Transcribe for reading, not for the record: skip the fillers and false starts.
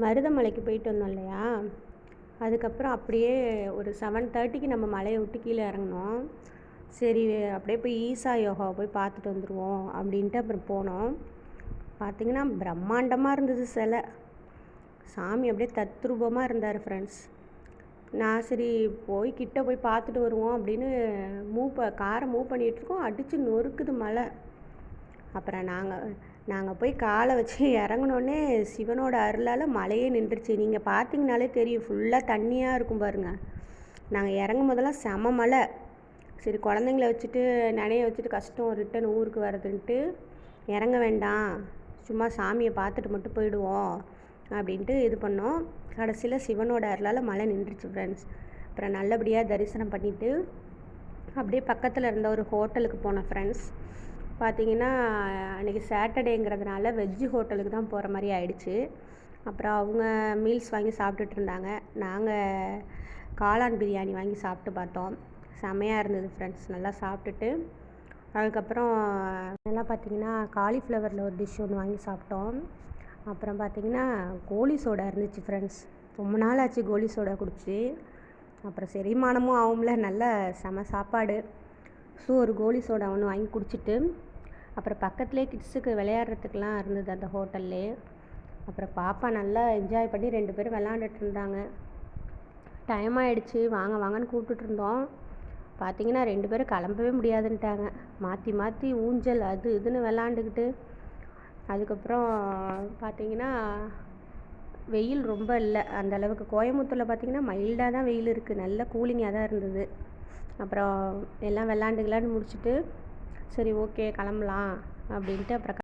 மருதமலைக்கு போயிட்டு வந்தோம் இல்லையா, அதுக்கப்புறம் அப்படியே ஒரு 7:30க்கு நம்ம மலையை விட்டு கீழே இறங்கினோம். சரி அப்படியே போய் ஈசா யோகாவை போய் பார்த்துட்டு வந்துடுவோம் அப்படின்ட்டு அப்புறம் போனோம். பார்த்திங்கன்னா பிரம்மாண்டமாக இருந்தது சிலை. சாமி அப்படியே தத்ரூபமாக இருந்தார் ஃப்ரெண்ட்ஸ். நான் சரி கிட்ட போய் பார்த்துட்டு வருவோம் அப்படின்னு காரை மூவ் பண்ணிகிட்ருக்கோம். அடித்து நொறுக்குது மழை. அப்புறம் நாங்கள் போய் காலை வச்சு இறங்கினோடனே சிவனோட அருளால் மழையே நின்றுச்சு. நீங்கள் பார்த்தீங்கனாலே தெரியும், ஃபுல்லாக தண்ணியாக இருக்கும் பாருங்கள். நாங்கள் இறங்கும் போதெல்லாம் செம மழை. சரி குழந்தைங்கள வச்சுட்டு நனைய வச்சுட்டு கஷ்டம் ரிட்டன் ஊருக்கு வரதுன்ட்டு இறங்க வேண்டாம், சும்மா சாமியை பார்த்துட்டு மட்டும் போயிடுவோம் அப்படின்ட்டு இது பண்ணோம். கடைசியில் சிவனோட அருளால் மழை நின்றுச்சு ஃப்ரெண்ட்ஸ். அப்புறம் நல்லபடியாக தரிசனம் பண்ணிவிட்டு அப்படியே பக்கத்தில் இருந்த ஒரு ஹோட்டலுக்கு போனோம் ஃப்ரெண்ட்ஸ். பார்த்திங்கன்னா அன்றைக்கி சாட்டர்டேங்கிறதுனால வெஜ்ஜு ஹோட்டலுக்கு தான் போகிற மாதிரி ஆயிடுச்சு. அப்புறம் அவங்க மீல்ஸ் வாங்கி சாப்பிட்டுட்டு இருந்தாங்க. நாங்கள் காளான் பிரியாணி வாங்கி சாப்பிட்டு பார்த்தோம். செமையாக இருந்தது ஃப்ரெண்ட்ஸ். நல்லா சாப்பிட்டுட்டு அதுக்கப்புறம் நல்லா பார்த்திங்கன்னா காலிஃப்ளவரில் ஒரு டிஷ் ஒன்று வாங்கி சாப்பிட்டோம். அப்புறம் பார்த்திங்கன்னா கோலி சோடா இருந்துச்சு ஃப்ரெண்ட்ஸ். ரொம்ப நாள் ஆச்சு கோலி சோடா குடிச்சு. அப்புறம் செரிமானமும் ஆகும்ல, நல்ல செம சாப்பாடு. ஸோ ஒரு கோலி சோடா ஒன்று வாங்கி குடிச்சிட்டு அப்புறம் பக்கத்துலேயே கிட்ஸுக்கு விளையாடுறதுக்கெலாம் இருந்தது அந்த ஹோட்டல்லே. அப்புறம் பாப்பா நல்லா என்ஜாய் பண்ணி 2 பேரும் விளாண்டுட்டு இருந்தாங்க. டைம் ஆகிடுச்சு, வாங்க வாங்கன்னு கூப்பிட்டுட்டு இருந்தோம். பார்த்திங்கன்னா 2 பேரும் கிளம்பவே முடியாதுன்ட்டாங்க. மாற்றி மாற்றி ஊஞ்சல் அது இதுன்னு விளாண்டுக்கிட்டு அதுக்கப்புறம் பார்த்திங்கன்னா வெயில் ரொம்ப இல்லை அந்தளவுக்கு. கோயம்புத்தூரில் பார்த்திங்கன்னா மைல்டாக தான் வெயில் இருக்குது, நல்ல கூலிங்காக தான் இருந்தது. அப்புறம் எல்லாம் விளாண்டு முடிச்சுட்டு சரி ஓகே கிளம்பலாம் அப்படின்ட்டு அப்புறம்